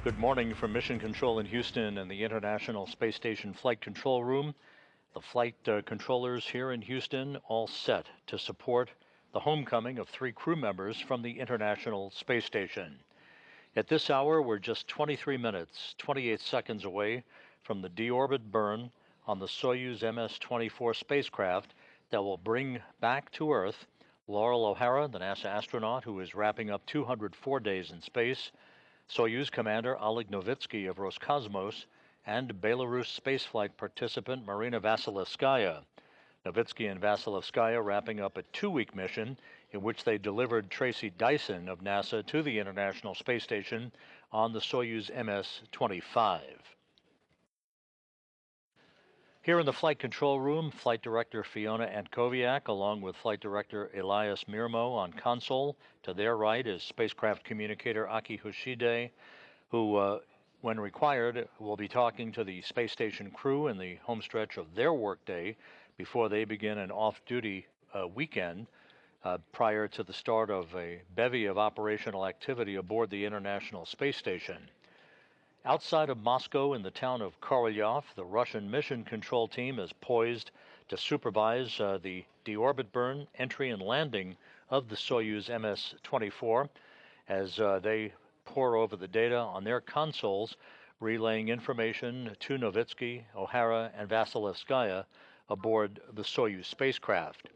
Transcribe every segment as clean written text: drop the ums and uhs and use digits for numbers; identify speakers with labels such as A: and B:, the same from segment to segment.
A: Good morning from Mission Control in Houston and the International Space Station Flight Control Room. The flight controllers here in Houston all set to support the homecoming of 3 crew members from the International Space Station. At this hour, we're just 23 minutes, 28 seconds away from the deorbit burn on the Soyuz MS-24 spacecraft that will bring back to Earth Loral O'Hara, the NASA astronaut who is wrapping up 204 days in space, Soyuz Commander Oleg Novitsky of Roscosmos, and Belarus spaceflight participant Marina Vasilevskaya. Novitsky and Vasilevskaya wrapping up a 2-week mission in which they delivered Tracy Dyson of NASA to the International Space Station on the Soyuz MS-25. Here in the Flight Control Room, Flight Director Fiona Antkowiak, along with Flight Director Elias Mirmo on console. To their right is Spacecraft Communicator Aki Hoshide, who, when required, will be talking to the space station crew in the homestretch of their workday before they begin an off-duty weekend prior to the start of a bevy of operational activity aboard the International Space Station. Outside of Moscow in the town of Korolyov, the Russian mission control team is poised to supervise the deorbit burn, entry, and landing of the Soyuz MS-24 as they pore over the data on their consoles, relaying information to Novitsky, O'Hara, and Vasilevskaya aboard the Soyuz spacecraft.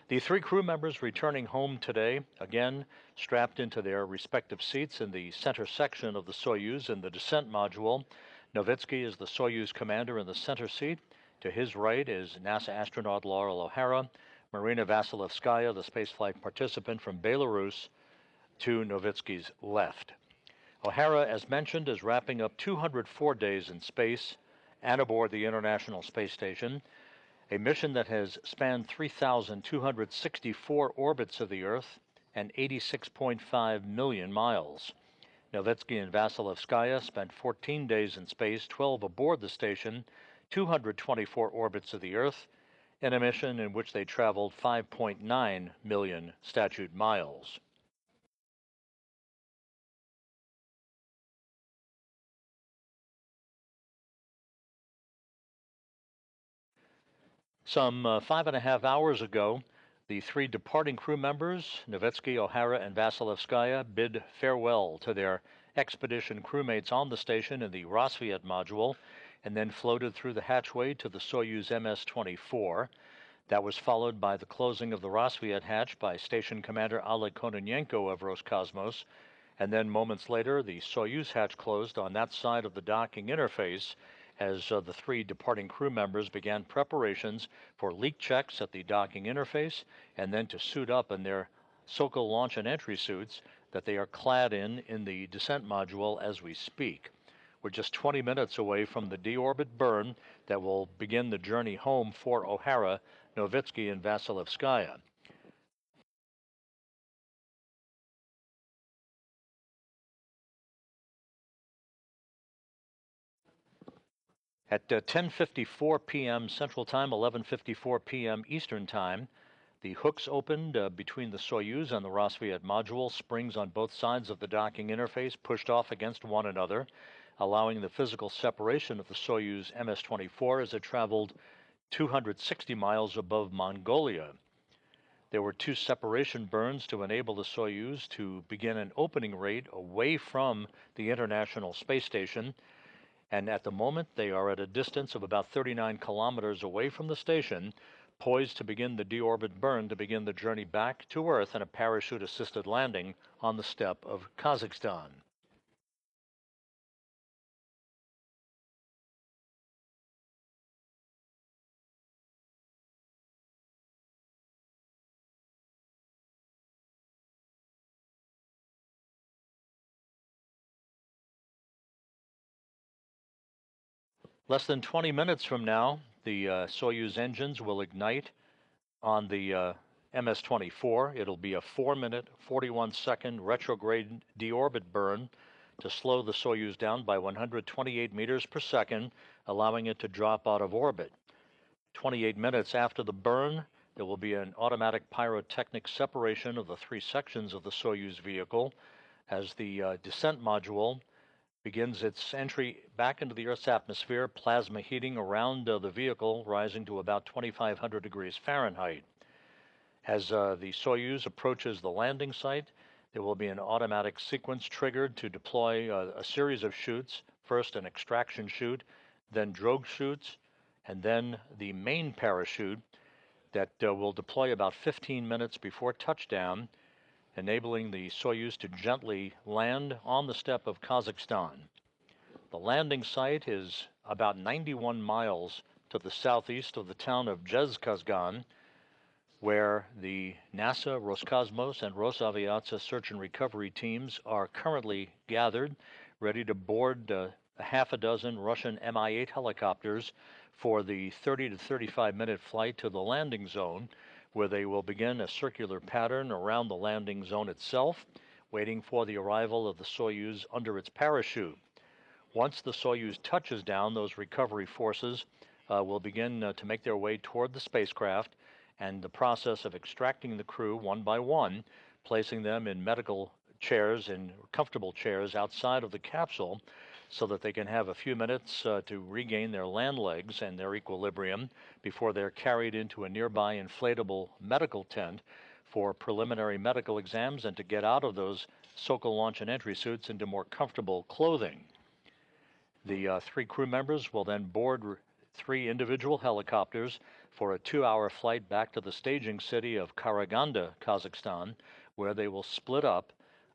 A: The 3 crew members returning home today, again strapped into their respective seats in the center section of the Soyuz in the descent module. Novitsky is the Soyuz commander in the center seat. To his right is NASA astronaut Loral O'Hara, Marina Vasilevskaya, the spaceflight participant from Belarus, to Novitsky's left. O'Hara, as mentioned, is wrapping up 204 days in space and aboard the International Space Station, a mission that has spanned 3,264 orbits of the Earth and 86.5 million miles. Novitsky and Vasilevskaya spent 14 days in space, 12 aboard the station, 224 orbits of the Earth, in a mission in which they traveled 5.9 million statute miles. Some 5.5 hours ago, the 3 departing crew members, Novitsky, O'Hara, and Vasilevskaya, bid farewell to their expedition crewmates on the station in the Rassvet module and then floated through the hatchway to the Soyuz MS-24. That was followed by the closing of the Rassvet hatch by Station Commander Oleg Kononenko of Roscosmos, and then moments later the Soyuz hatch closed on that side of the docking interface as the 3 departing crew members began preparations for leak checks at the docking interface and then to suit up in their Sokol launch and entry suits that they are clad in the descent module as we speak. We're just 20 minutes away from the deorbit burn that will begin the journey home for O'Hara, Novitsky, and Vasilevskaya. At 10:54 p.m. Central Time, 11:54 p.m. Eastern Time, the hooks opened between the Soyuz and the Rassvet module, springs on both sides of the docking interface pushed off against one another, allowing the physical separation of the Soyuz MS-24 as it traveled 260 miles above Mongolia. There were 2 separation burns to enable the Soyuz to begin an opening rate away from the International Space Station, and at the moment they are at a distance of about 39 kilometers away from the station, poised to begin the deorbit burn to begin the journey back to Earth and a parachute-assisted landing on the steppe of Kazakhstan. Less than 20 minutes from now, the Soyuz engines will ignite on the MS-24. It'll be a 4-minute, 41-second retrograde deorbit burn to slow the Soyuz down by 128 meters per second, allowing it to drop out of orbit. 28 minutes after the burn, there will be an automatic pyrotechnic separation of the 3 sections of the Soyuz vehicle as the descent module begins its entry back into the Earth's atmosphere, plasma heating around the vehicle rising to about 2,500 degrees Fahrenheit. As the Soyuz approaches the landing site, there will be an automatic sequence triggered to deploy a series of chutes, first an extraction chute, then drogue chutes, and then the main parachute that will deploy about 15 minutes before touchdown, enabling the Soyuz to gently land on the steppe of Kazakhstan. The landing site is about 91 miles to the southeast of the town of Zhezkazgan, where the NASA, Roscosmos, and Rosaviatsa search and recovery teams are currently gathered, ready to board a half a dozen Russian Mi-8 helicopters for the 30 to 35-minute flight to the landing zone, where they will begin a circular pattern around the landing zone itself, waiting for the arrival of the Soyuz under its parachute. Once the Soyuz touches down, those recovery forces will begin to make their way toward the spacecraft, and the process of extracting the crew one by one, placing them in medical chairs, in comfortable chairs outside of the capsule, so that they can have a few minutes to regain their land legs and their equilibrium before they're carried into a nearby inflatable medical tent for preliminary medical exams and to get out of those Sokol launch and entry suits into more comfortable clothing. The three crew members will then board three individual helicopters for a 2-hour flight back to the staging city of Karaganda, Kazakhstan, where they will split up,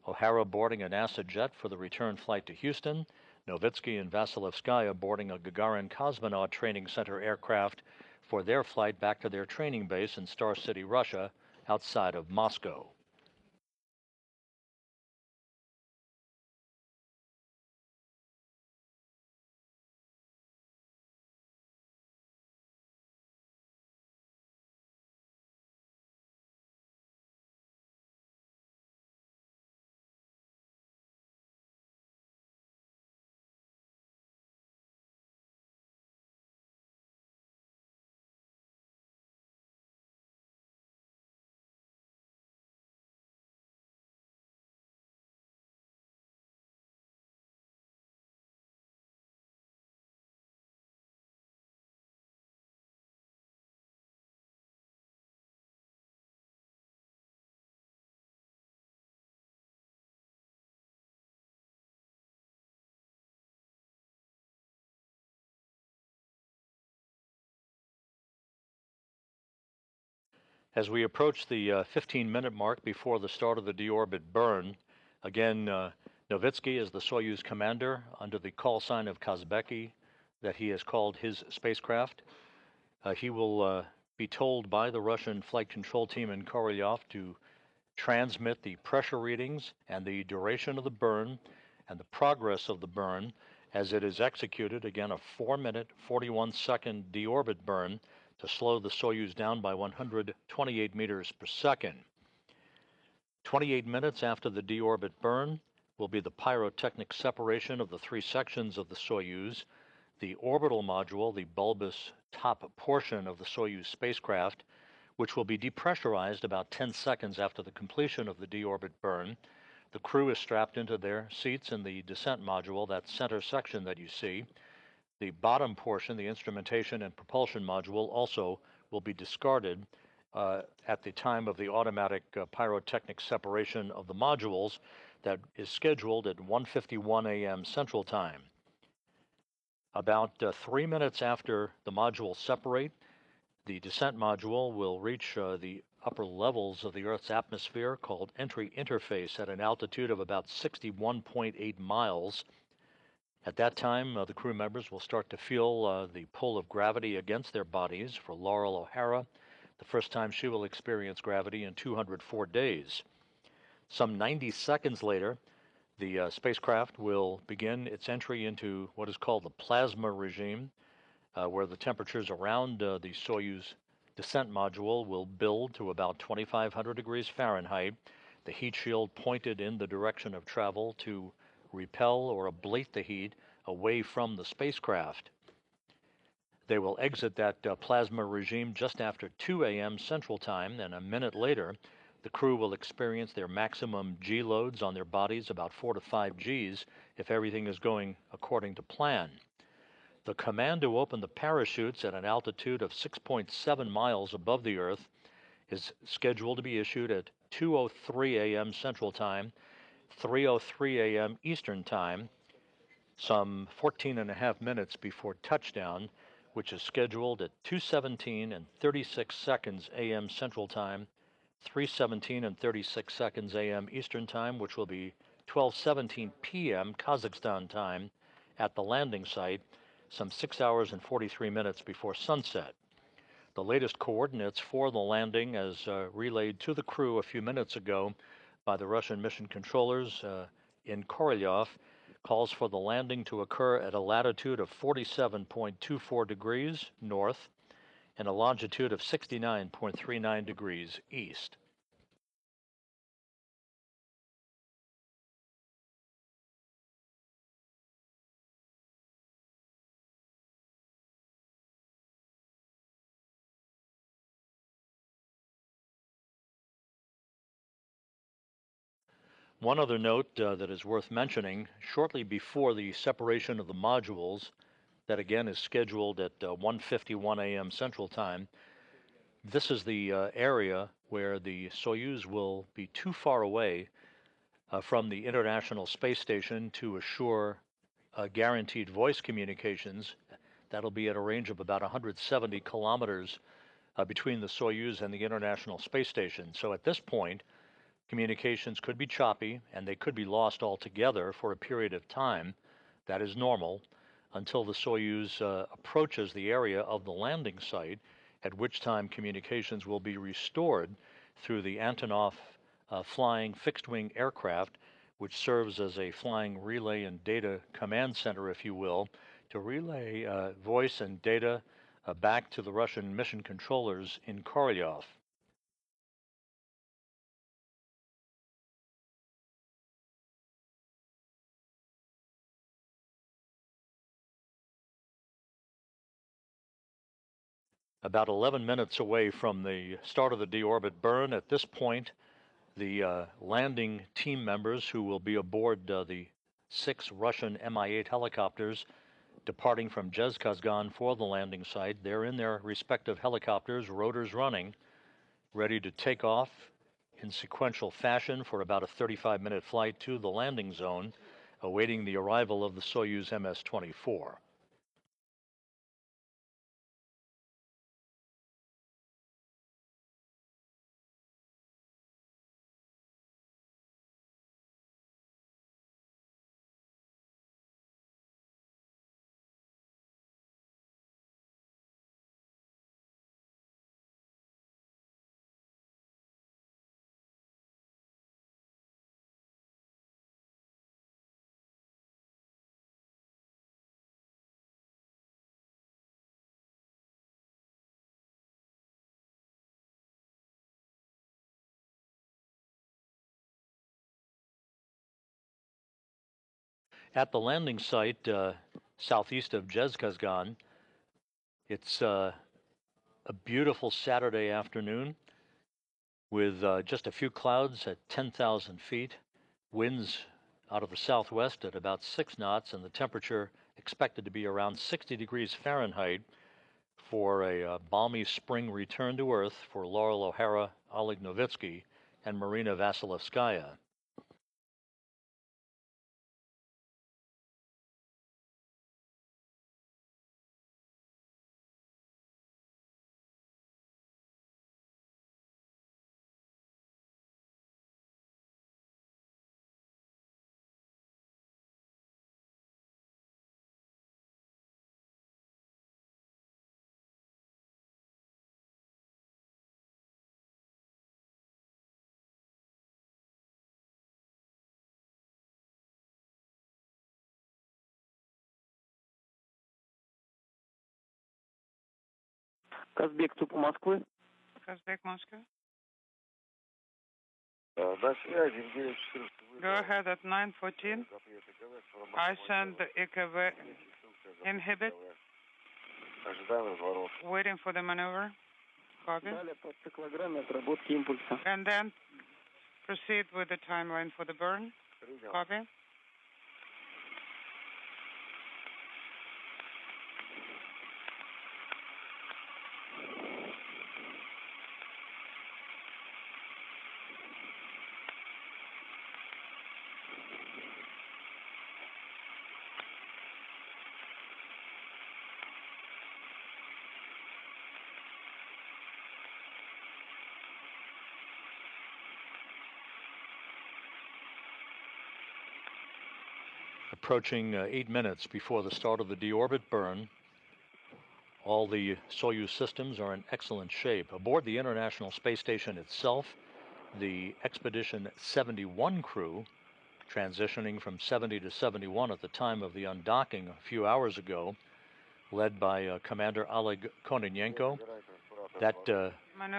A: O'Hara boarding a NASA jet for the return flight to Houston, Novitsky and Vasilevskaya boarding a Gagarin Cosmonaut Training Center aircraft for their flight back to their training base in Star City, Russia, outside of Moscow. As we approach the 15-minute mark before the start of the deorbit burn, again, Novitsky is the Soyuz commander under the call sign of Kazbeki that he has called his spacecraft. He will be told by the Russian flight control team in Korolyov to transmit the pressure readings and the duration of the burn and the progress of the burn as it is executed, again, a 4-minute, 41-second deorbit burn to slow the Soyuz down by 128 meters per second. 28 minutes after the deorbit burn will be the pyrotechnic separation of the three sections of the Soyuz, the orbital module, the bulbous top portion of the Soyuz spacecraft, which will be depressurized about 10 seconds after the completion of the deorbit burn. The crew is strapped into their seats in the descent module, that center section that you see. The bottom portion, the instrumentation and propulsion module, also will be discarded at the time of the automatic pyrotechnic separation of the modules that is scheduled at 1:51 a.m. Central Time. About 3 minutes after the modules separate, the descent module will reach the upper levels of the Earth's atmosphere, called entry interface, at an altitude of about 61.8 miles. At that time, the crew members will start to feel the pull of gravity against their bodies. For Loral O'Hara, the first time she will experience gravity in 204 days. Some 90 seconds later, the spacecraft will begin its entry into what is called the plasma regime, where the temperatures around the Soyuz descent module will build to about 2,500 degrees Fahrenheit, the heat shield pointed in the direction of travel to repel or ablate the heat away from the spacecraft. They will exit that plasma regime just after 2 a.m. Central Time, and a minute later, the crew will experience their maximum G loads on their bodies, about 4 to 5 Gs, if everything is going according to plan. The command to open the parachutes at an altitude of 6.7 miles above the Earth is scheduled to be issued at 2:03 a.m. Central Time, 3:03 a.m. Eastern Time, some 14 and a half minutes before touchdown, which is scheduled at 2:17 and 36 seconds a.m. Central Time, 3:17 and 36 seconds a.m. Eastern Time, which will be 12:17 p.m. Kazakhstan time at the landing site, some 6 hours and 43 minutes before sunset. The latest coordinates for the landing, as relayed to the crew a few minutes ago by the Russian mission controllers in Korolyov, calls for the landing to occur at a latitude of 47.24 degrees north and a longitude of 69.39 degrees east. One other note that is worth mentioning, shortly before the separation of the modules, that again is scheduled at 1:51 a.m. Central Time, this is the area where the Soyuz will be too far away from the International Space Station to assure guaranteed voice communications. That'll be at a range of about 170 kilometers between the Soyuz and the International Space Station. So at this point, communications could be choppy and they could be lost altogether for a period of time. That is normal until the Soyuz approaches the area of the landing site, at which time communications will be restored through the Antonov flying fixed-wing aircraft, which serves as a flying relay and data command center, if you will, to relay voice and data back to the Russian mission controllers in Korolyov. About 11 minutes away from the start of the deorbit burn. At this point, the landing team members who will be aboard the 6 Russian Mi-8 helicopters departing from Zhezkazgan for the landing site, they're in their respective helicopters, rotors running, ready to take off in sequential fashion for about a 35-minute flight to the landing zone, awaiting the arrival of the Soyuz MS-24. At the landing site southeast of Zhezkazgan, it's a beautiful Saturday afternoon with just a few clouds at 10,000 feet, winds out of the southwest at about 6 knots, and the temperature expected to be around 60 degrees Fahrenheit for a balmy spring return to Earth for Loral O'Hara, Oleg Novitsky, and Marina Vasilevskaya.
B: Казбек, тупо Москвы.
C: Казбек, Moscow. Go ahead at 9:14. I send the EKV inhibit. Waiting for the maneuver. Copy. And then proceed with the timeline for the burn. Copy.
A: approaching 8 minutes before the start of the deorbit burn. All the Soyuz systems are in excellent shape. Aboard the International Space Station itself, the Expedition 71 crew, transitioning from 70 to 71 at the time of the undocking a few hours ago, led by Commander Oleg Kononenko. That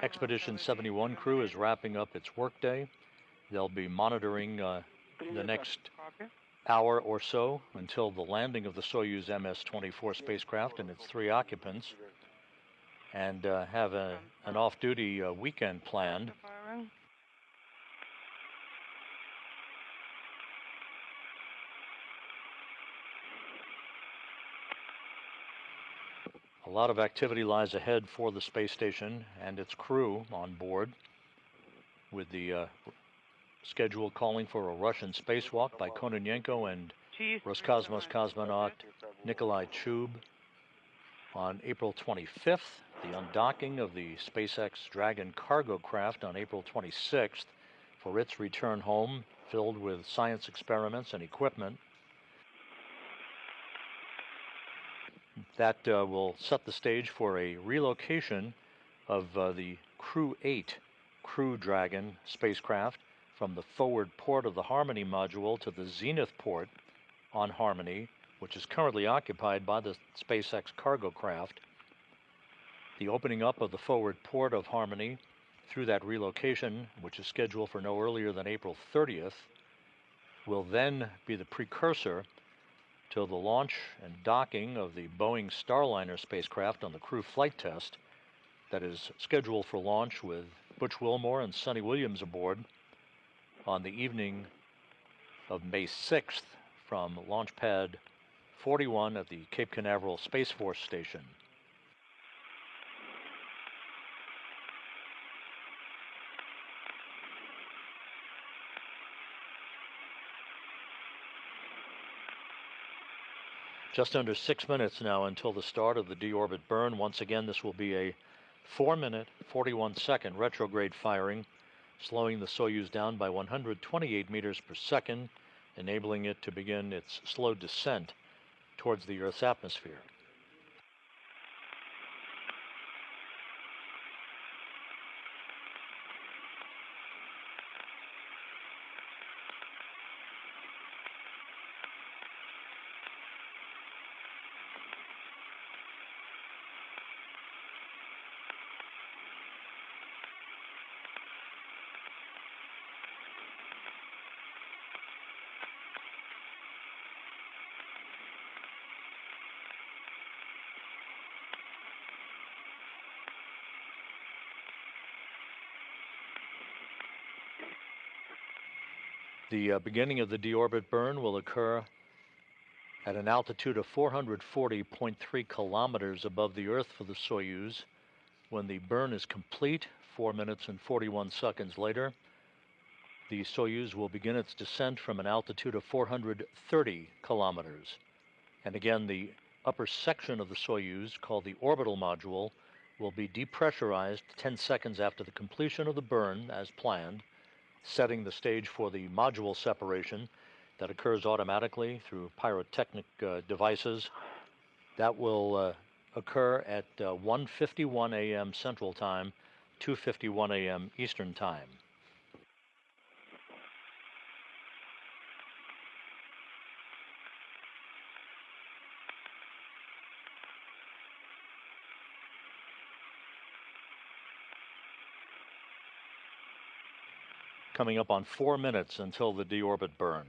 A: Expedition 71 crew is wrapping up its workday. They'll be monitoring the next hour or so until the landing of the Soyuz MS-24 spacecraft and its 3 occupants, and have an off-duty weekend planned. A lot of activity lies ahead for the space station and its crew on board, with the schedule calling for a Russian spacewalk by Kononenko and Roscosmos cosmonaut Nikolai Chub. On April 25th, the undocking of the SpaceX Dragon cargo craft on April 26th for its return home, filled with science experiments and equipment. That will set the stage for a relocation of the Crew 8 Crew Dragon spacecraft from the forward port of the Harmony module to the Zenith port on Harmony, which is currently occupied by the SpaceX cargo craft. The opening up of the forward port of Harmony through that relocation, which is scheduled for no earlier than April 30th, will then be the precursor to the launch and docking of the Boeing Starliner spacecraft on the crew flight test that is scheduled for launch with Butch Wilmore and Sonny Williams aboard on the evening of May 6th from Launch Pad 41 at the Cape Canaveral Space Force Station. Just under 6 minutes now until the start of the deorbit burn. Once again, this will be a 4-minute, 41-second retrograde firing, slowing the Soyuz down by 128 meters per second, enabling it to begin its slow descent towards the Earth's atmosphere. The beginning of the deorbit burn will occur at an altitude of 440.3 kilometers above the Earth for the Soyuz. When the burn is complete, 4 minutes and 41 seconds later, the Soyuz will begin its descent from an altitude of 430 kilometers. And again, the upper section of the Soyuz, called the orbital module, will be depressurized 10 seconds after the completion of the burn as planned, setting the stage for the module separation that occurs automatically through pyrotechnic devices. That will occur at 1:51 a.m. Central Time, 2:51 a.m. Eastern Time. Coming up on 4 minutes until the deorbit burn.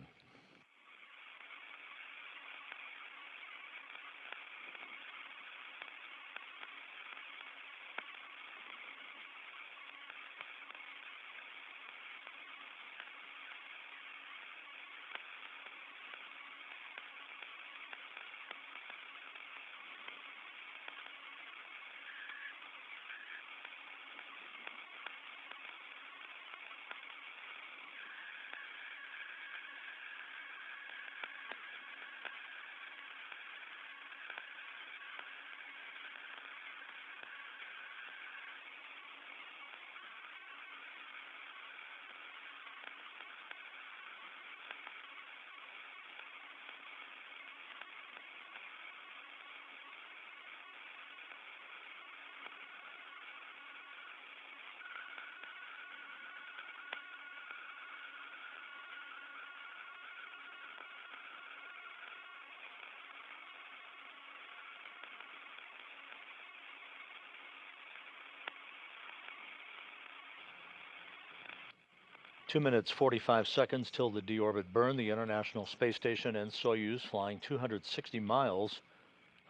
A: 2 minutes 45 seconds till the deorbit burn. The International Space Station and Soyuz flying 260 miles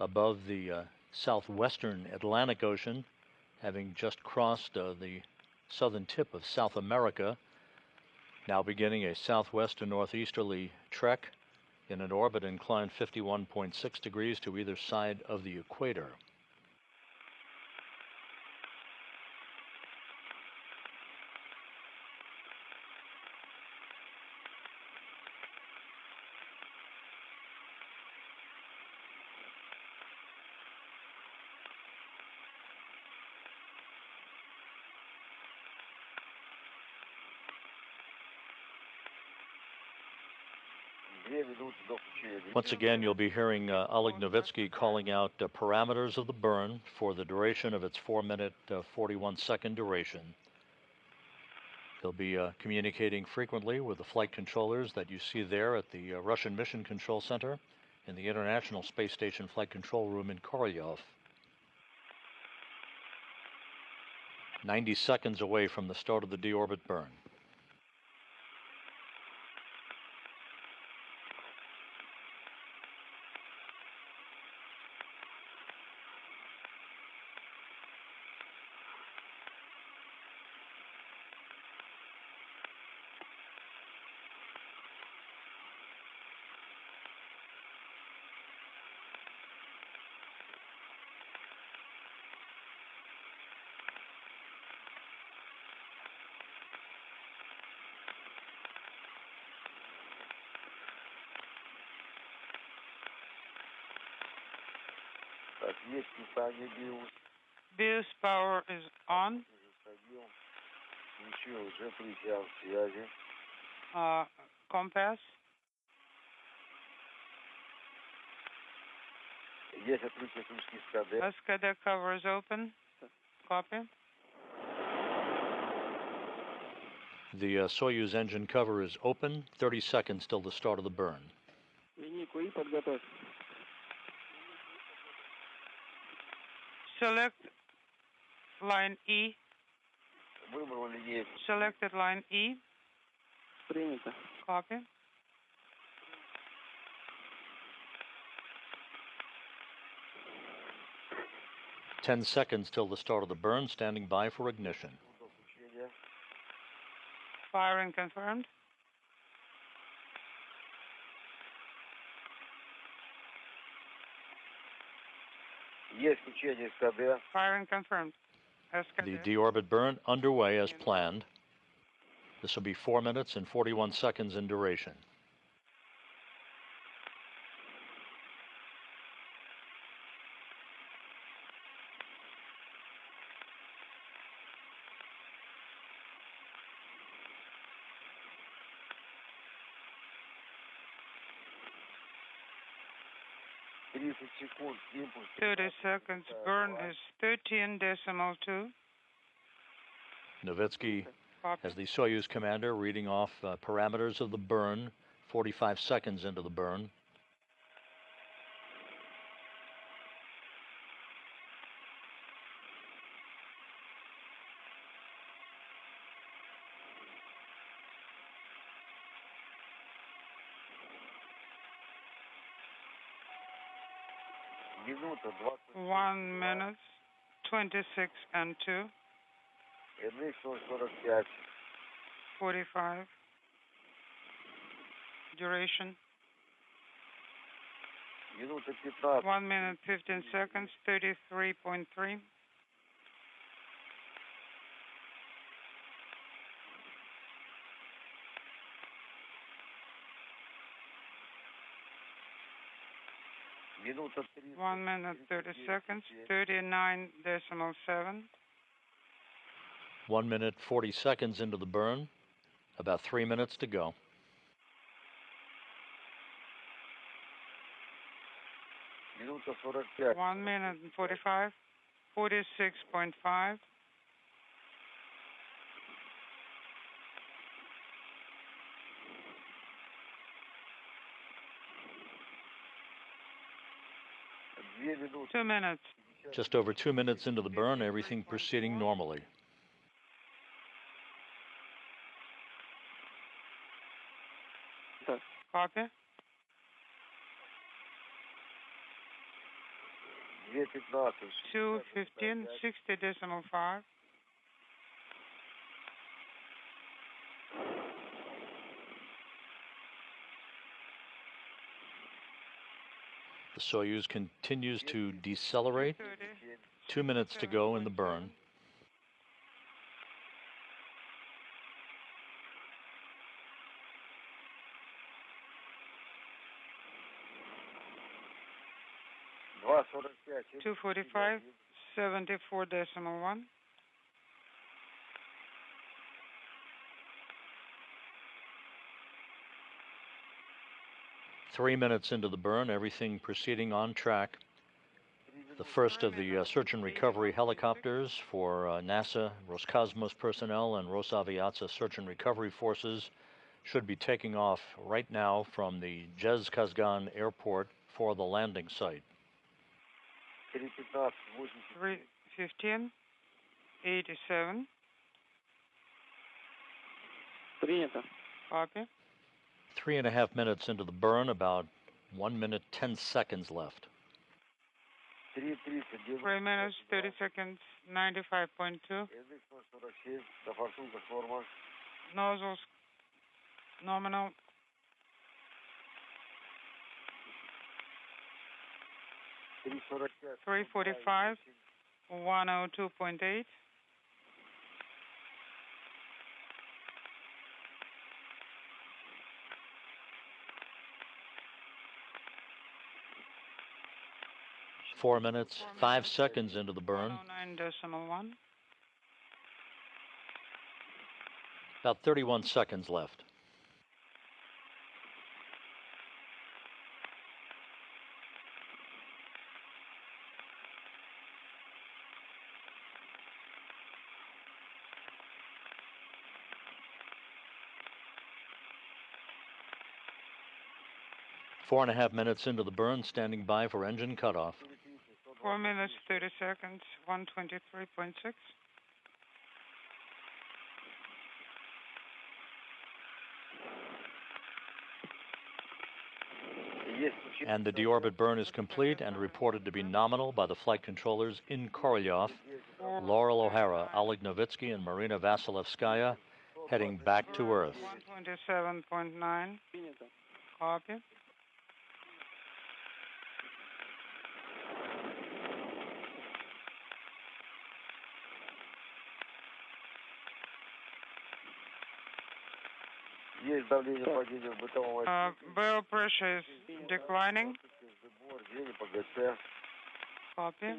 A: above the southwestern Atlantic Ocean, having just crossed the southern tip of South America, now beginning a southwest to northeasterly trek in an orbit inclined 51.6 degrees to either side of the equator. Once again, you'll be hearing Oleg Novitsky calling out parameters of the burn for the duration of its 4-minute, 41-second duration. He'll be communicating frequently with the flight controllers that you see there at the Russian Mission Control Center in the International Space Station Flight Control Room in Korolyov. 90 seconds away from the start of the deorbit burn.
C: BIOS power is on. Compass. SKD cover is open. Copy.
A: The Soyuz engine cover is open. 30 seconds till the start of the burn.
C: Select line E. Selected line E. Copy.
A: Ten seconds till the start of the burn. Standing by for ignition.
C: Firing confirmed. Firing confirmed.
A: The deorbit burn underway as planned. This will be 4 minutes and 41 seconds in duration.
C: .30 seconds. Burn is 13.2.
A: Novitsky, as the Soyuz commander, reading off parameters of the burn, 45 seconds into the burn.
C: One minute, 26 and 2. 45. Duration. 1 minute, 15 seconds, 33.3. One minute, 30 seconds, 39.7.
A: 1 minute, 40 seconds into the burn. About 3 minutes to go.
C: One minute and 45. 46.5. Two minutes.
A: Just over 2 minutes into the burn, everything proceeding normally.
C: Copy. 2:15, 60.5.
A: The Soyuz continues to decelerate. 2 minutes to go in the burn.
C: Two 2:45, 74.1.
A: 3 minutes into the burn, everything proceeding on track. The first of the search and recovery helicopters for NASA, Roscosmos personnel, and Rosaviatsa search and recovery forces should be taking off right now from the Jezkazgan airport for the landing site.
C: 3:15, 87.
B: Принято.
C: Copy.
A: 3.5 minutes into the burn, about 1 minute 10 seconds left.
C: 3 minutes, 30 seconds, 95.2. Nozzles nominal. 3:45, 102.8.
A: 4 minutes, 5 seconds into the burn.
C: 109.1.
A: About 31 seconds left. Four and a half minutes into the burn, standing by for engine cutoff.
C: 4 minutes, 30 seconds, 123.6.
A: And the deorbit burn is complete and reported to be nominal by the flight controllers in Korolyov. Loral O'Hara, Oleg Novitsky, and Marina Vasilevskaya heading back to Earth.
C: 127.9. Copy. Barrel pressure is declining. Copy.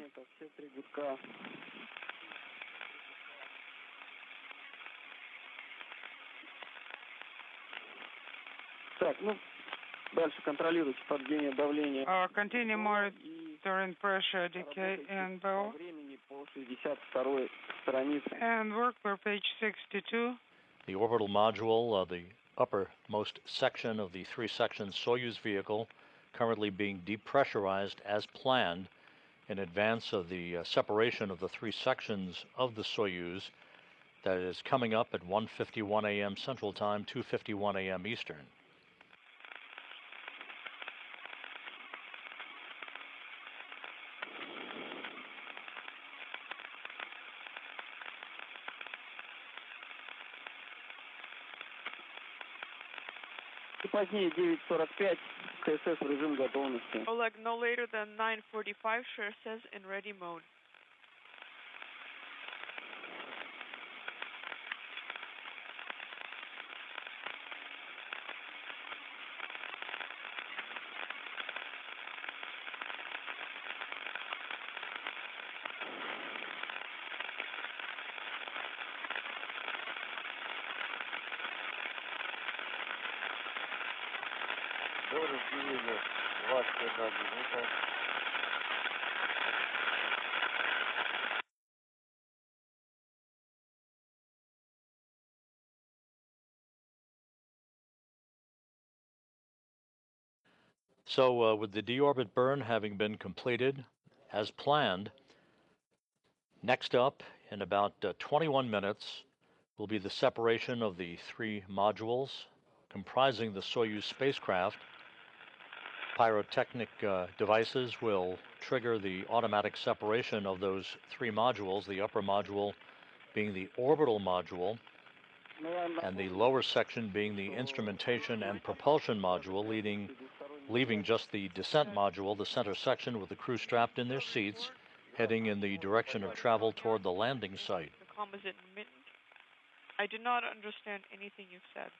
B: Так, ну, дальше контролируйте падение давления.
C: Continue monitoring pressure decay in barrel.
B: Времени по 62-й странице.
C: And work per page 62.
A: The orbital module, the uppermost section of the three-section Soyuz vehicle, currently being depressurized as planned in advance of the separation of the three sections of the Soyuz that is coming up at 1:51 a.m. Central Time, 2:51 a.m. Eastern.
B: И позднее 9:45 КСС в режим готовности.
D: Oleg, no later than 9:45, sure says in ready mode.
A: So with the deorbit burn having been completed as planned, next up in about 21 minutes will be the separation of the three modules comprising the Soyuz spacecraft. Pyrotechnic devices will trigger the automatic separation of those three modules, the upper module being the orbital module, and the lower section being the instrumentation and propulsion module, leaving just the descent module, the center section, with the crew strapped in their seats, heading in the direction of travel toward the landing site.
D: The comm is intermittent. I did not understand anything you said.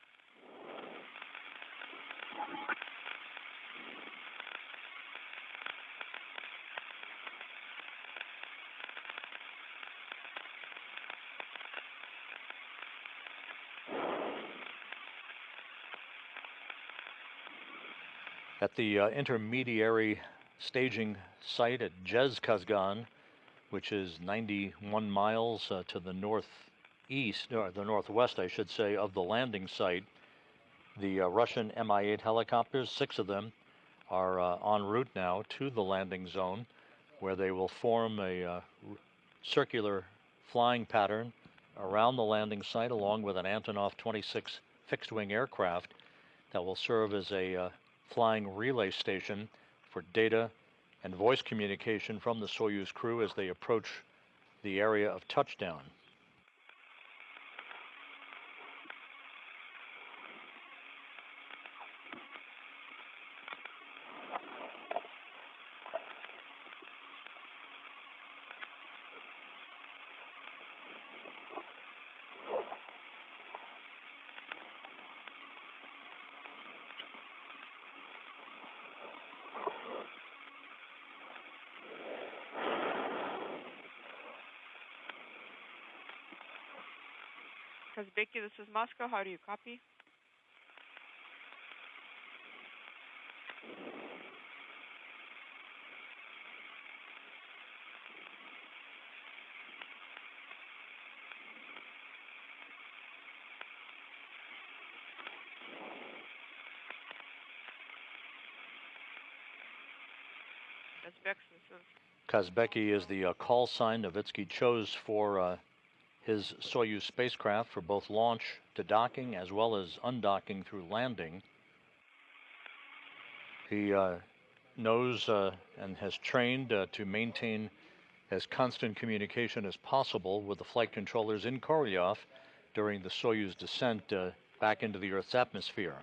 A: At the intermediary staging site at Jez-Kazgan, which is 91 miles to the northeast, or the northwest, I should say, of the landing site, the Russian Mi-8 helicopters, 6 of them, are en route now to the landing zone, where they will form a circular flying pattern around the landing site, along with an Antonov 26 fixed-wing aircraft that will serve as a flying relay station for data and voice communication from the Soyuz crew as they approach the area of touchdown.
D: Kazbeki, this is Moscow. How do you copy?
A: Kazbeki is the call sign Nowitzki chose for his Soyuz spacecraft for both launch to docking as well as undocking through landing. He knows and has trained to maintain as constant communication as possible with the flight controllers in Korolyov during the Soyuz descent back into the Earth's atmosphere.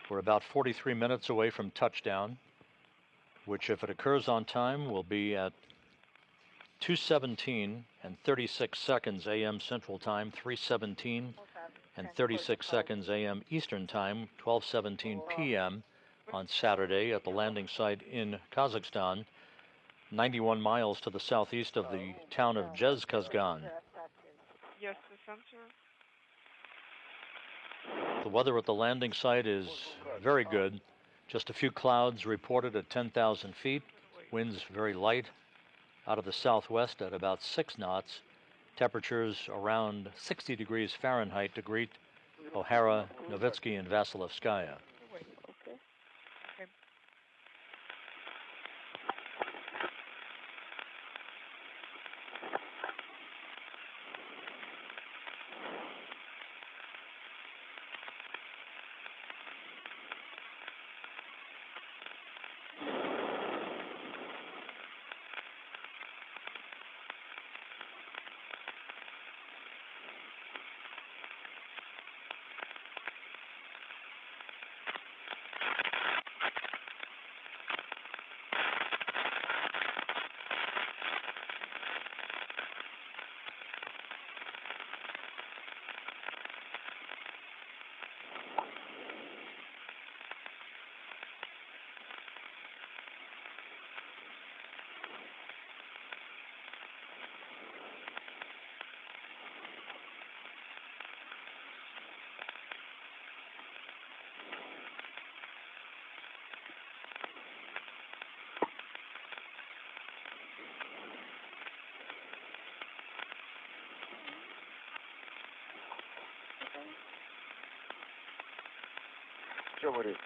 A: We're about 43 minutes away from touchdown, which, if it occurs on time, will be at 2:17 and 36 seconds a.m. Central Time, 3:17 and 36 seconds a.m. Eastern Time, 12:17 p.m. on Saturday at the landing site in Kazakhstan, 91 miles to the southeast of the town of Jez-Kazgan.
D: Yes, the sensor.
A: The weather at the landing site is very good. Just a few clouds reported at 10,000 feet. Winds very light out of the southwest at about 6 knots. Temperatures around 60 degrees Fahrenheit to greet O'Hara, Nowitzki, and Vasilevskaya.
B: Что говорит?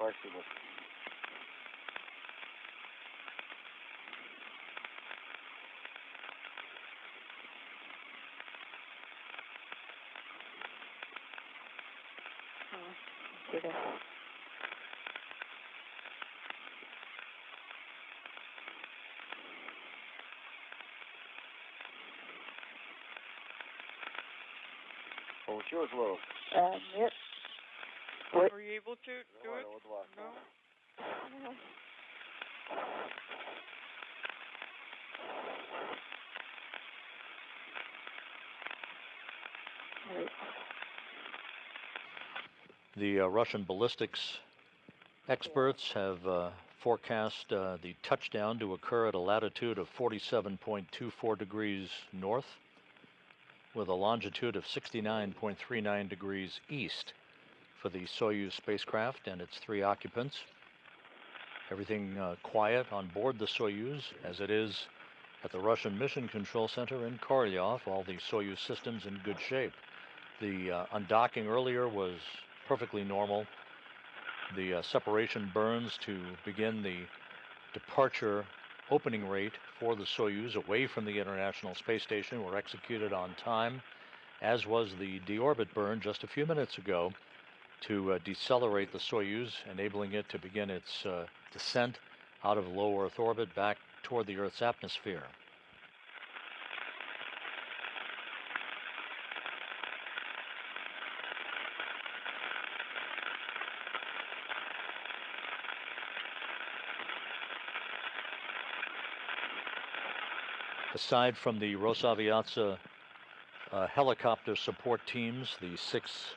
B: Спасибо. Получилось, Лорал?
E: Нет.
D: Were you able to do it? No?
A: The Russian ballistics experts have forecast the touchdown to occur at a latitude of 47.24 degrees north with a longitude of 69.39 degrees east for the Soyuz spacecraft and its 3 occupants. Everything quiet on board the Soyuz, as it is at the Russian Mission Control Center in Korolyov. All the Soyuz systems in good shape. The undocking earlier was perfectly normal. The separation burns to begin the departure opening rate for the Soyuz away from the International Space Station were executed on time, as was the deorbit burn just a few minutes ago to decelerate the Soyuz, enabling it to begin its descent out of low Earth orbit back toward the Earth's atmosphere. Aside from the Rosaviatsa helicopter support teams, the 6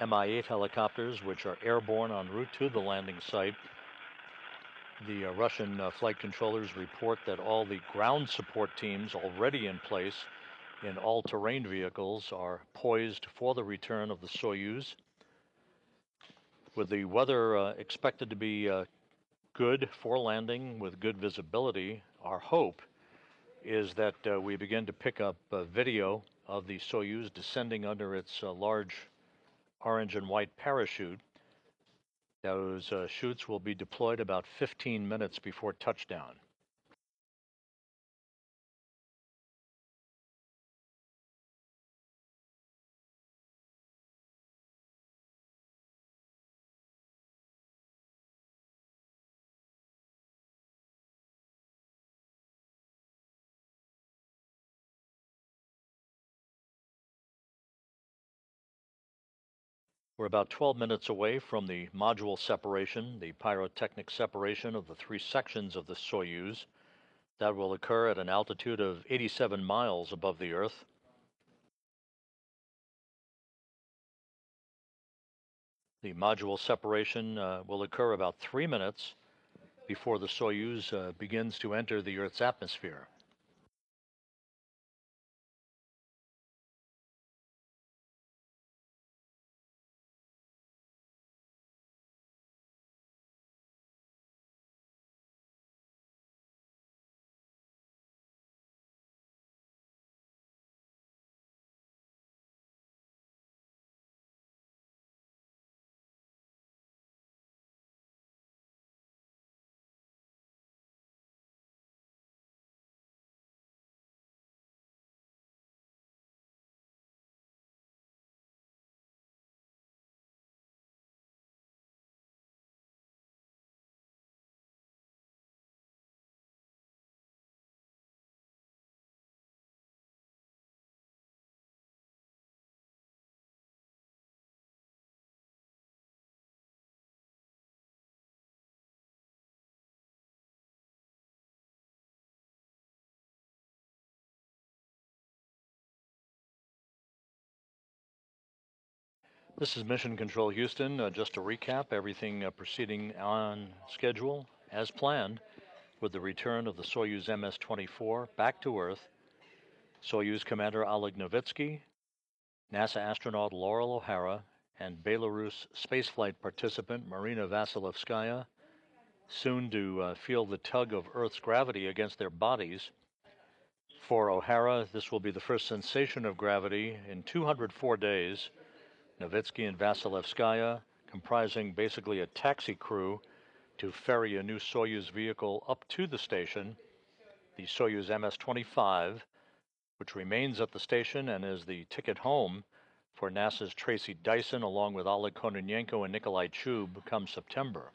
A: Mi-8 helicopters, which are airborne en route to the landing site, the Russian flight controllers report that all the ground support teams already in place in all-terrain vehicles are poised for the return of the Soyuz. With the weather expected to be good for landing with good visibility, our hope is that we begin to pick up video of the Soyuz descending under its large orange and white parachute. Those chutes will be deployed about 15 minutes before touchdown. We're about 12 minutes away from the module separation, the pyrotechnic separation of the 3 sections of the Soyuz. That will occur at an altitude of 87 miles above the Earth. The module separation will occur about 3 minutes before the Soyuz begins to enter the Earth's atmosphere. This is Mission Control Houston. Just to recap, everything proceeding on schedule as planned with the return of the Soyuz MS-24 back to Earth. Soyuz Commander Oleg Novitsky, NASA astronaut Loral O'Hara, and Belarus spaceflight participant Marina Vasilevskaya, soon to feel the tug of Earth's gravity against their bodies. For O'Hara, this will be the first sensation of gravity in 204 days. Novitsky and Vasilevskaya comprising basically a taxi crew to ferry a new Soyuz vehicle up to the station, the Soyuz MS-25, which remains at the station and is the ticket home for NASA's Tracy Dyson, along with Oleg Kononenko and Nikolai Chub, come September.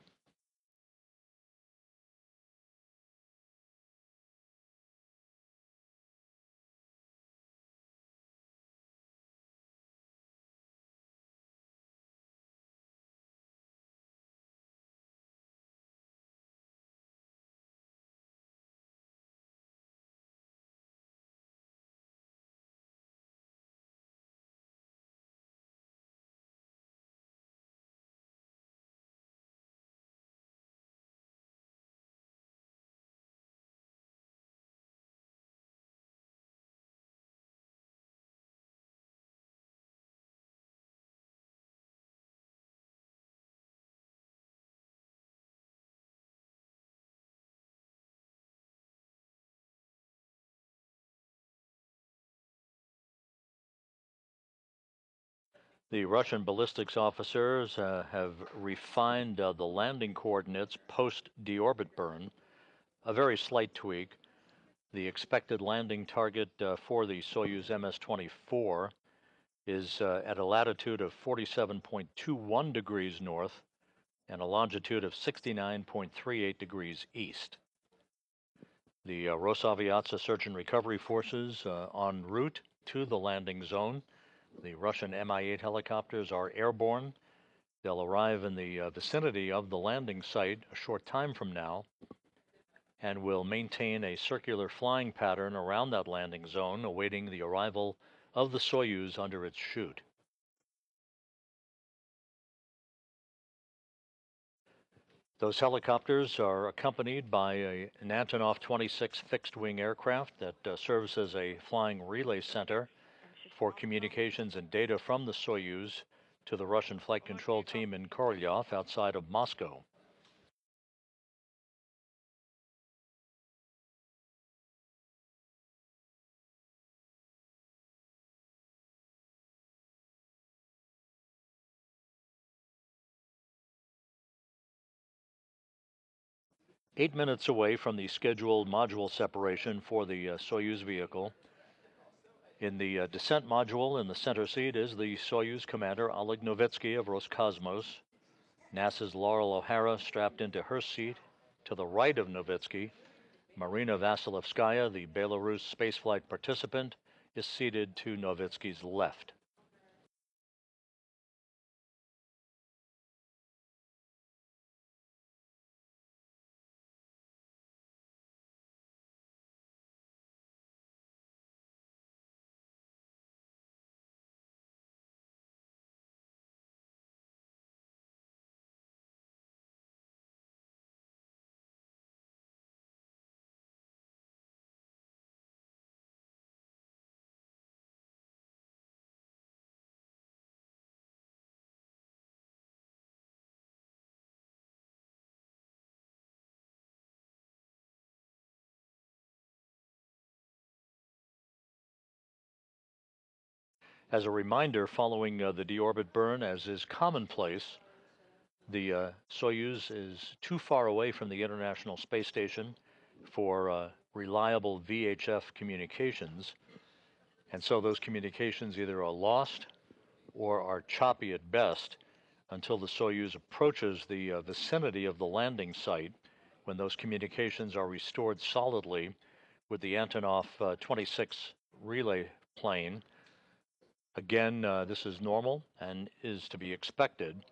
A: The Russian ballistics officers have refined the landing coordinates post-deorbit burn, a very slight tweak. The expected landing target for the Soyuz MS-24 is at a latitude of 47.21 degrees north and a longitude of 69.38 degrees east. The Rosaviatsa Search and Recovery Forces en route to the landing zone. The Russian Mi-8 helicopters are airborne. They'll arrive in the vicinity of the landing site a short time from now and will maintain a circular flying pattern around that landing zone, awaiting the arrival of the Soyuz under its chute. Those helicopters are accompanied by an Antonov 26 fixed-wing aircraft that serves as a flying relay center for communications and data from the Soyuz to the Russian flight control team in Korolyov outside of Moscow. Eight minutes away from the scheduled module separation for the Soyuz vehicle, in the descent module in the center seat is the Soyuz commander Oleg Novitsky of Roscosmos. NASA's Loral O'Hara strapped into her seat. To the right of Novitsky, Marina Vasilevskaya, the Belarus spaceflight participant, is seated to Novitsky's left. As a reminder, following the deorbit burn, as is commonplace, the Soyuz is too far away from the International Space Station for reliable VHF communications, and so those communications either are lost or are choppy at best until the Soyuz approaches the vicinity of the landing site, when those communications are restored solidly with the Antonov 26 relay plane. Again, this is normal and is to be expected,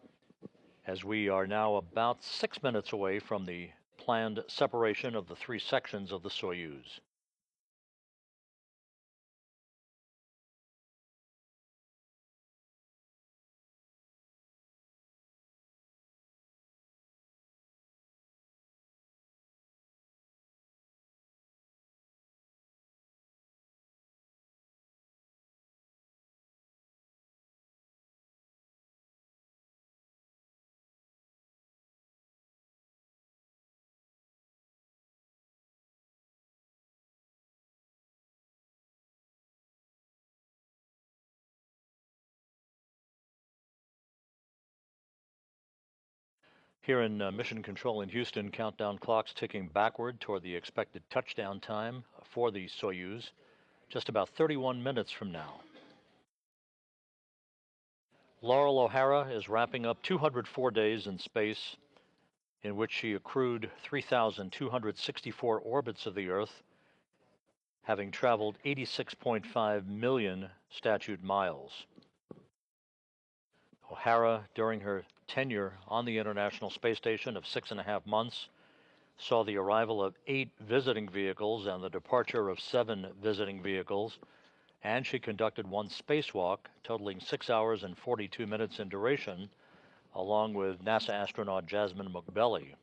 A: as we are now about 6 minutes away from the planned separation of the three sections of the Soyuz. Here in Mission Control in Houston, countdown clocks ticking backward toward the expected touchdown time for the Soyuz, just about 31 minutes from now. Loral O'Hara is wrapping up 204 days in space, in which she accrued 3,264 orbits of the Earth, having traveled 86.5 million statute miles. O'Hara, during her tenure on the International Space Station of 6.5 months, saw the arrival of 8 visiting vehicles and the departure of 7 visiting vehicles, and she conducted one spacewalk totaling 6 hours and 42 minutes in duration, along with NASA astronaut Jasmine McBelly.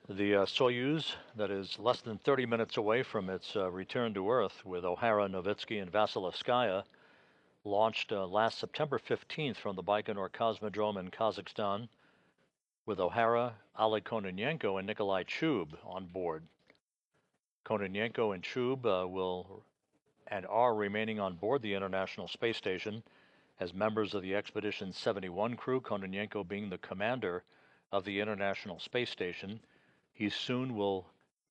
A: The Soyuz, that is less than 30 minutes away from its return to Earth with O'Hara, Novitsky, and Vasilevskaya, launched last September 15th from the Baikonur Cosmodrome in Kazakhstan, with O'Hara, Oleg Kononenko, and Nikolai Chub on board. Kononenko and Chub will and are remaining on board the International Space Station as members of the Expedition 71 crew, Kononenko being the commander of the International Space Station. He soon will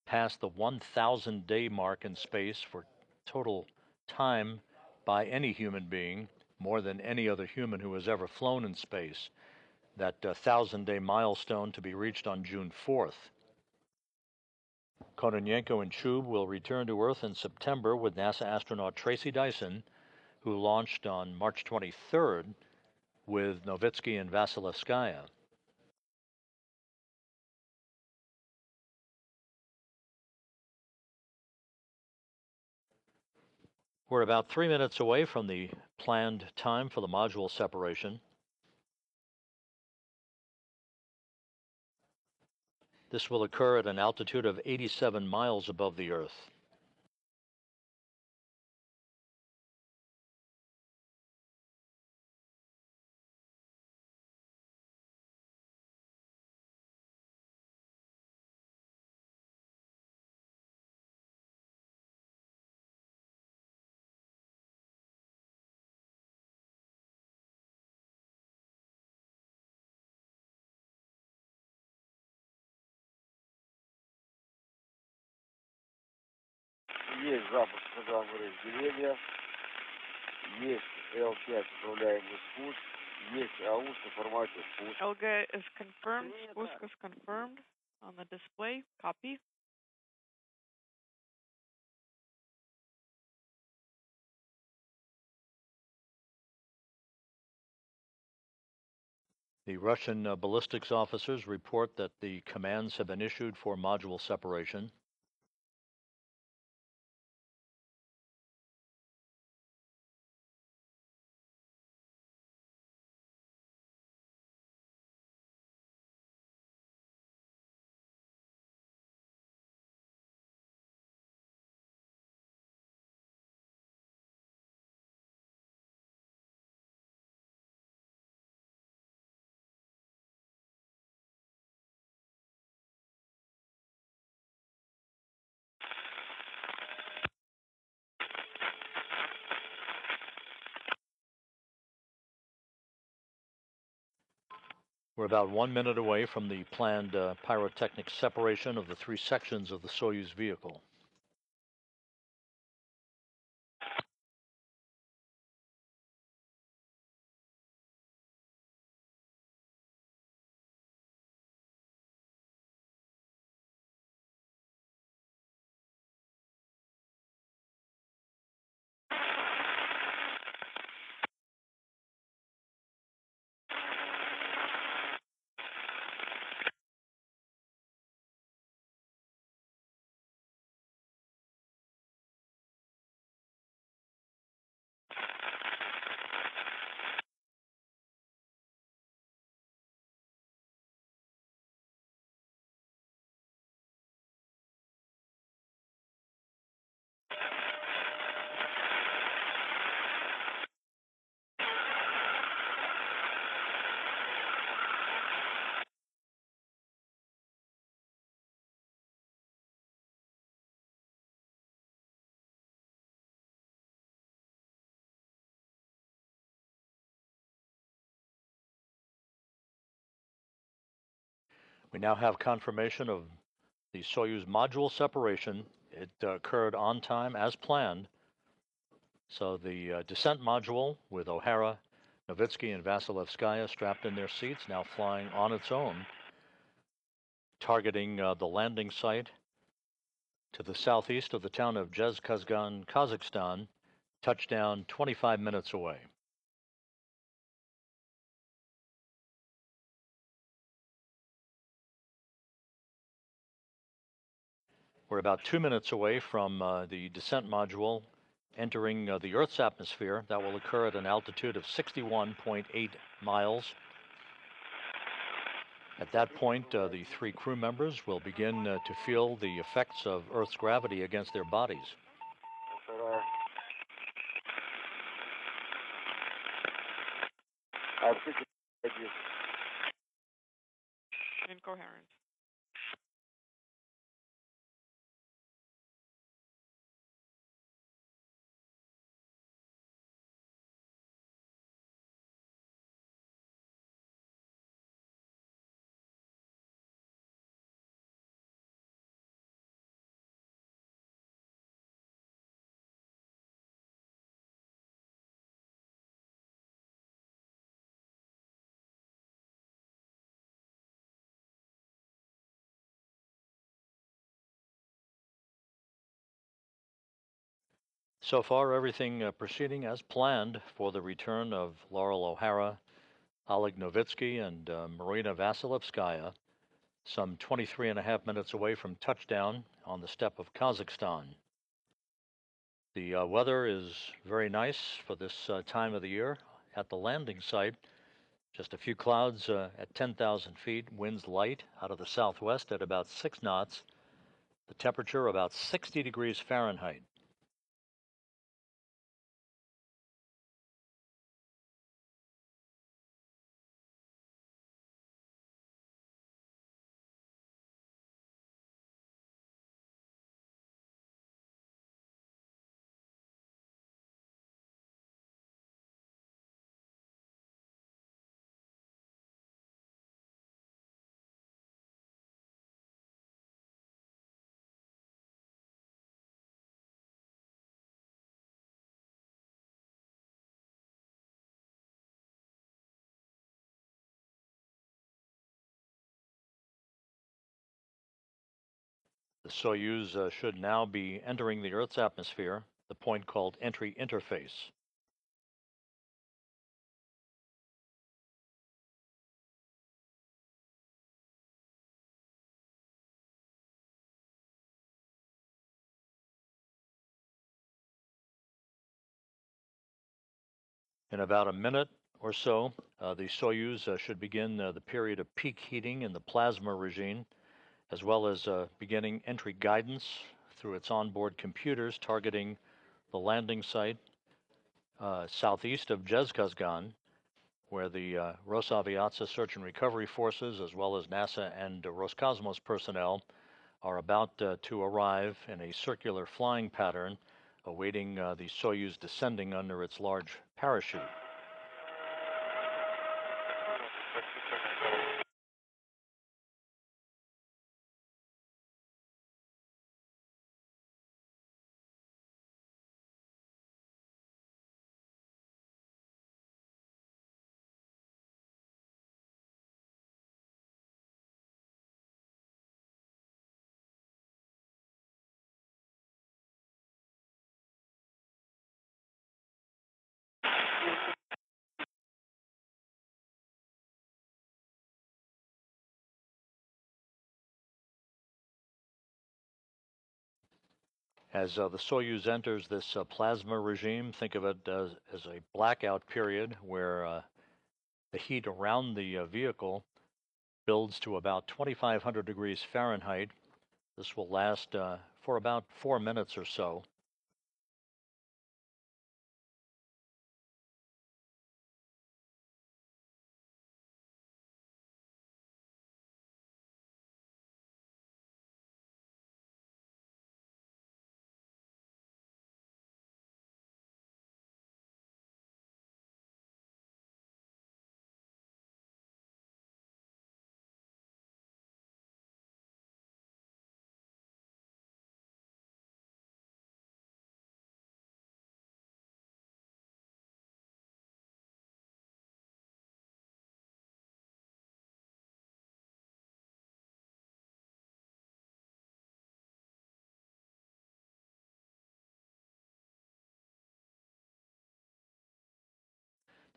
A: pass the 1,000-day mark in space for total time by any human being, more than any other human who has ever flown in space. That 1,000-day milestone to be reached on June 4th. Kononenko and Chub will return to Earth in September with NASA astronaut Tracy Dyson, who launched on March 23rd with Novitsky and Vasilevskaya. We're about 3 minutes away from the planned time for the module separation. This will occur at an altitude of 87 miles above the Earth.
E: Есть запуск программы разделения, есть L5 управляемый спуск, есть АУС на формате спуск.
D: Elga is confirmed. Spoosk is confirmed on the display. Copy.
A: The Russian ballistics officers report that the commands have been issued for module separation. We're about 1 minute away from the planned pyrotechnic separation of the 3 sections of the Soyuz vehicle. We now have confirmation of the Soyuz module separation. It occurred on time as planned. So the descent module with O'Hara, Novitsky, and Vasilevskaya strapped in their seats, now flying on its own, targeting the landing site to the southeast of the town of Zhezkazgan, Kazakhstan, touchdown 25 minutes away. We're about 2 minutes away from the descent module entering the Earth's atmosphere. That will occur at an altitude of 61.8 miles. At that point, the 3 crew members will begin to feel the effects of Earth's gravity against their bodies.
D: Incoherent.
A: So far, everything proceeding as planned for the return of Loral O'Hara, Oleg Novitsky, and Marina Vasilevskaya, some 23.5 minutes away from touchdown on the steppe of Kazakhstan. The weather is very nice for this time of the year at the landing site. Just a few clouds at 10,000 feet, winds light out of the southwest at about 6 knots. The temperature about 60 degrees Fahrenheit. The Soyuz should now be entering the Earth's atmosphere, the point called entry interface. In about a minute or so, the Soyuz should begin the period of peak heating in the plasma regime, as well as beginning entry guidance through its onboard computers targeting the landing site southeast of Zhezkazgan, where the Rosaviatsa Search and Recovery Forces, as well as NASA and Roscosmos personnel, are about to arrive in a circular flying pattern, awaiting the Soyuz descending under its large parachute. As the Soyuz enters this plasma regime, think of it as a blackout period where the heat around the vehicle builds to about 2,500 degrees Fahrenheit. This will last for about 4 minutes or so.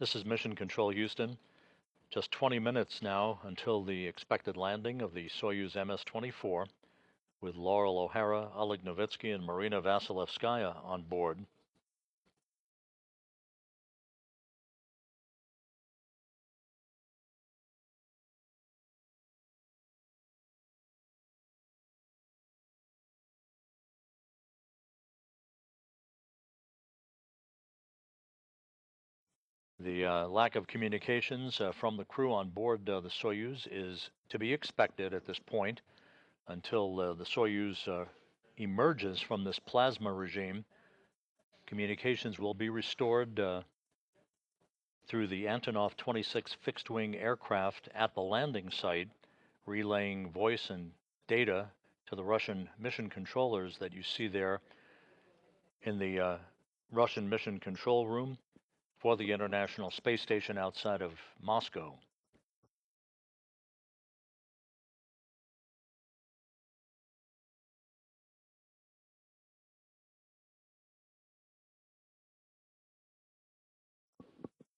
A: This is Mission Control Houston. Just 20 minutes now until the expected landing of the Soyuz MS-24 with Loral O'Hara, Oleg Novitsky, and Marina Vasilevskaya on board. The lack of communications from the crew on board the Soyuz is to be expected at this point until the Soyuz emerges from this plasma regime. Communications will be restored through the Antonov 26 fixed-wing aircraft at the landing site, relaying voice and data to the Russian mission controllers that you see there in the Russian mission control room for the International Space Station outside of Moscow.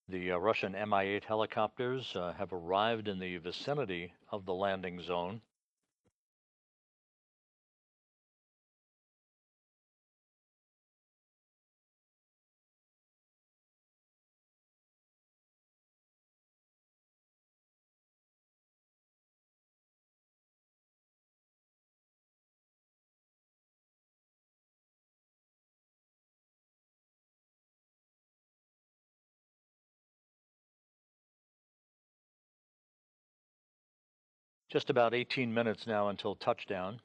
A: The Russian Mi-8 helicopters have arrived in the vicinity of the landing zone. Just about 18 minutes now until touchdown.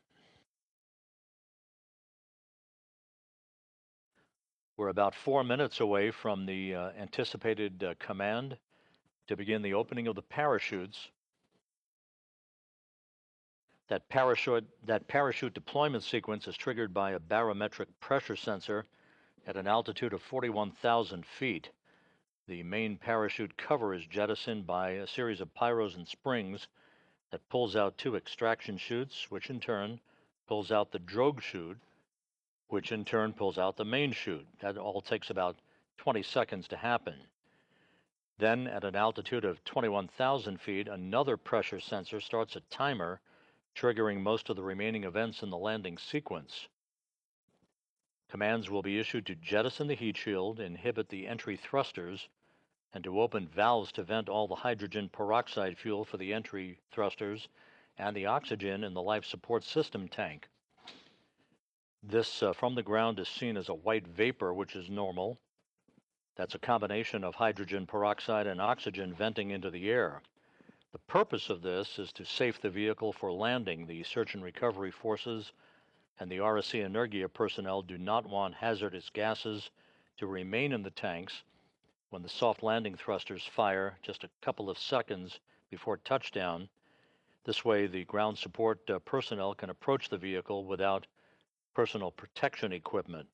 A: We're about 4 minutes away from the anticipated command to begin the opening of the parachutes. That parachute deployment sequence is triggered by a barometric pressure sensor at an altitude of 41,000 feet. The main parachute cover is jettisoned by a series of pyros and springs that pulls out 2 extraction chutes, which in turn pulls out the drogue chute, which in turn pulls out the main chute. That all takes about 20 seconds to happen. Then, at an altitude of 21,000 feet, another pressure sensor starts a timer, triggering most of the remaining events in the landing sequence. Commands will be issued to jettison the heat shield, inhibit the entry thrusters, and to open valves to vent all the hydrogen peroxide fuel for the entry thrusters and the oxygen in the life support system tank. This from the ground is seen as a white vapor, which is normal. That's a combination of hydrogen peroxide and oxygen venting into the air. The purpose of this is to safe the vehicle for landing. The search and recovery forces and the RSC Energia personnel do not want hazardous gases to remain in the tanks when the soft landing thrusters fire just a couple of seconds before touchdown. This way, the ground support personnel can approach the vehicle without personal protection equipment.